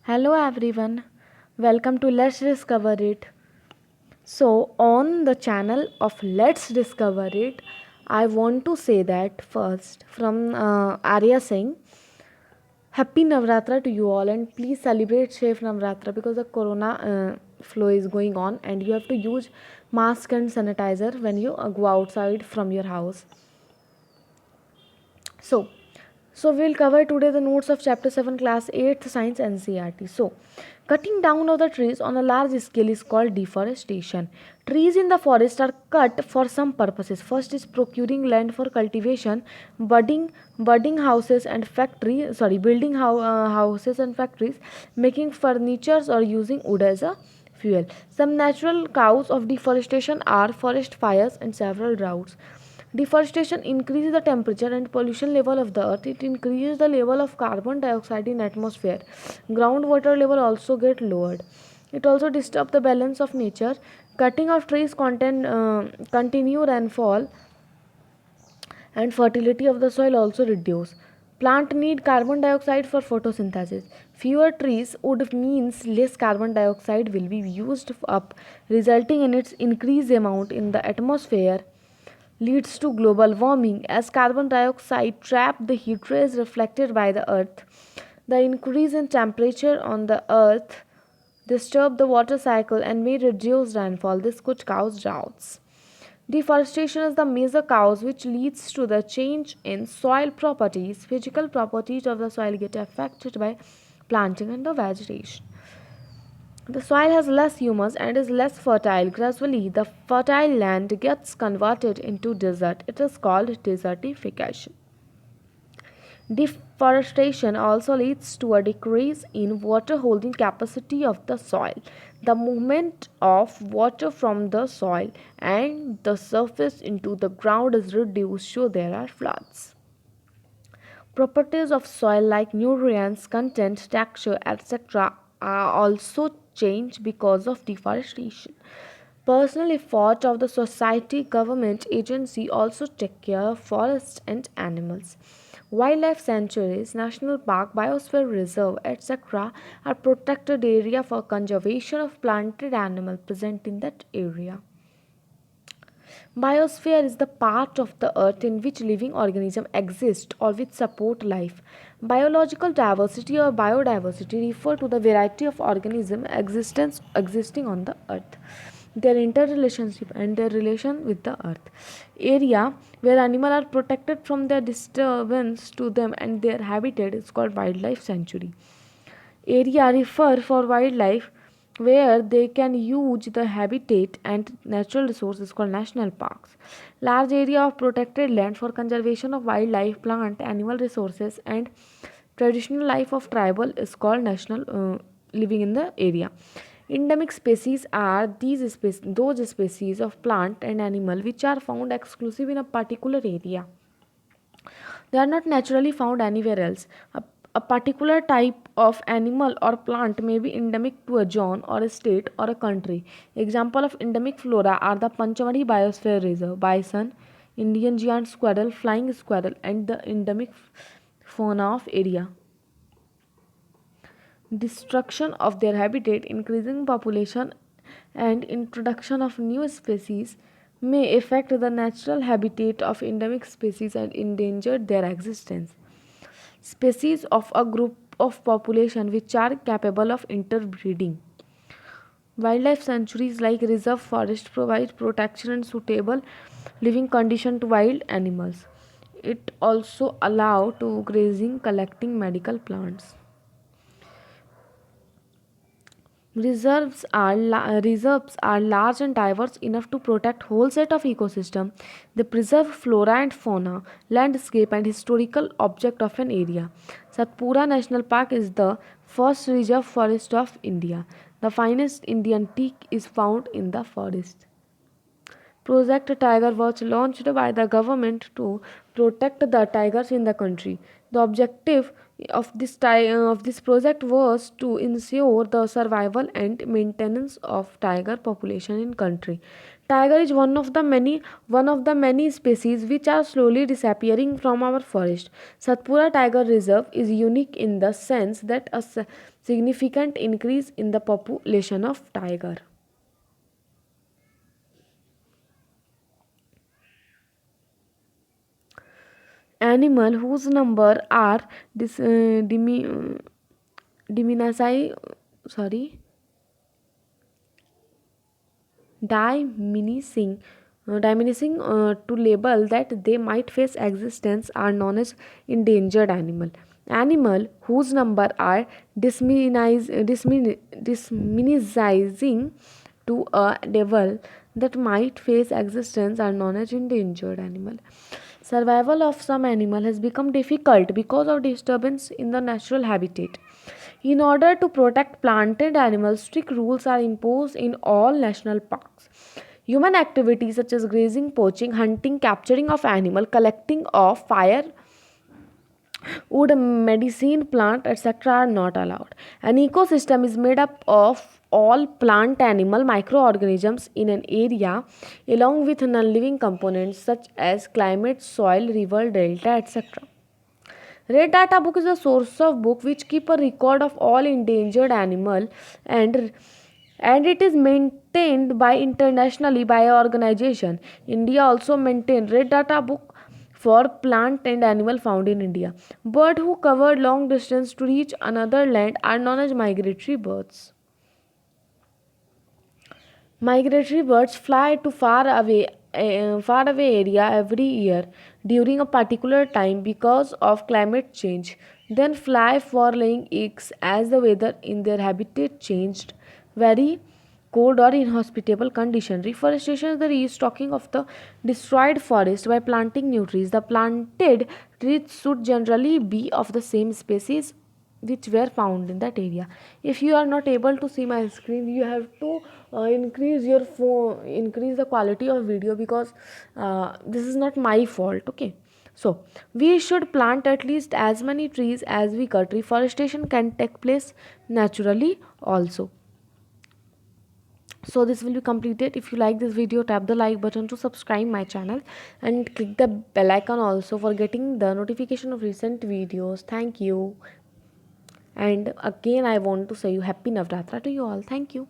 Hello everyone, welcome to Let's Discover It. So, on the channel of Let's Discover It, I want to say that first from Arya Singh, Happy Navratra to you all, and please celebrate safe Navratra because the corona flow is going on and you have to use mask and sanitizer when you go outside from your house. So, so we'll cover today the notes of chapter 7 class 8th science NCERT. So, cutting down of the trees on a large scale is called deforestation. Trees in the forest are cut for some purposes. First is procuring land for cultivation, building houses and houses and factories, making furnitures or using wood as a fuel. Some natural causes of deforestation are forest fires and several droughts. Deforestation increases the temperature and pollution level of the earth. It increases the level of carbon dioxide in atmosphere. Groundwater level also get lowered. It also disturbs the balance of nature. Cutting of trees continue rainfall and fertility of the soil also reduce. Plant need carbon dioxide for photosynthesis. Fewer trees would means less carbon dioxide will be used up, resulting in its increased amount in the atmosphere leads to global warming as carbon dioxide traps the heat rays reflected by the earth. The increase in temperature on the earth disturb the water cycle and may reduce rainfall. This could cause droughts. Deforestation is the major cause which leads to the change in soil properties. Physical properties of the soil get affected by planting and the vegetation. The soil has less humus and is less fertile. Gradually, the fertile land gets converted into desert. It is called desertification. Deforestation also leads to a decrease in water holding capacity of the soil. The movement of water from the soil and the surface into the ground is reduced, so there are floods. Properties of soil like nutrients, content, texture, etc. are also changed because of deforestation. Personal effort of the society, government, agency also take care of forests and animals. Wildlife sanctuaries, national park, biosphere reserve, etc. are protected area for conservation of planted animals present in that area. Biosphere is the part of the earth in which living organisms exist or which support life. Biological diversity or biodiversity refer to the variety of organisms existing on the earth, their interrelationship and their relation with the earth. Area where animals are protected from their disturbance to them and their habitat is called wildlife sanctuary. Area refer for wildlife where they can use the habitat and natural resources called national parks. Large area of protected land for conservation of wildlife, plant, animal resources and traditional life of tribal is called national living in the area. Endemic species are those species of plant and animal which are found exclusive in a particular area. They are not naturally found anywhere else. A particular type of animal or plant may be endemic to a zone or a state or a country. Example of endemic flora are the Panchamari Biosphere Reserve, bison, Indian giant squirrel, flying squirrel, and the endemic fauna of area. Destruction of their habitat, increasing population, and introduction of new species may affect the natural habitat of endemic species and endanger their existence. Species of a group of population which are capable of interbreeding. Wildlife sanctuaries like reserve forest provide protection and suitable living condition to wild animals. It also allow to grazing, collecting medical plants. Reserves are large and diverse enough to protect whole set of ecosystem. They preserve flora and fauna, landscape and historical object of an area. Satpura National Park is the first reserve forest of India. The finest Indian teak is found in the forest. Project Tiger was launched by the government to protect the tigers in the country. The objective of this project was to ensure the survival and maintenance of tiger population in country. Tiger is one of the many species which are slowly disappearing from our forest. Satpura Tiger Reserve is unique in the sense that a significant increase in the population of tiger. Animal whose number are dis, diminishing, sorry, diminishing to label that they might face existence are known as endangered animal whose number are diminishing to a level that might face existence are known as endangered animal. Survival of some animal has become difficult because of disturbance in the natural habitat. In order to protect planted animals, strict rules are imposed in all national parks. Human activities such as grazing, poaching, hunting, capturing of animal, collecting of fire wood, medicine plant, etc. are not allowed. An ecosystem is made up of all plant, animal, microorganisms in an area along with non-living components such as climate, soil, river, delta, etc. Red Data Book is a source of book which keep a record of all endangered animal and it is maintained by internationally by a organization. India also maintain Red Data Book for plant and animal found in India. Bird who cover long distance to reach another land are known as migratory birds. Migratory birds fly to far away area every year during a particular time because of climate change. Then fly for laying eggs as the weather in their habitat changed very cold or inhospitable condition. Reforestation is the restocking of the destroyed forest by planting new trees. The planted trees should generally be of the same species which were found in that area. If you are not able to see my screen, you have to increase your phone, increase the quality of video, because this is not my fault. Okay, so we should plant at least as many trees as we cut. Reforestation can take place naturally also. So this will be completed. If you like this video, tap the like button to subscribe my channel and click the bell icon also for getting the notification of recent videos. Thank you. And again, I want to say you happy Navratra to you all. Thank you.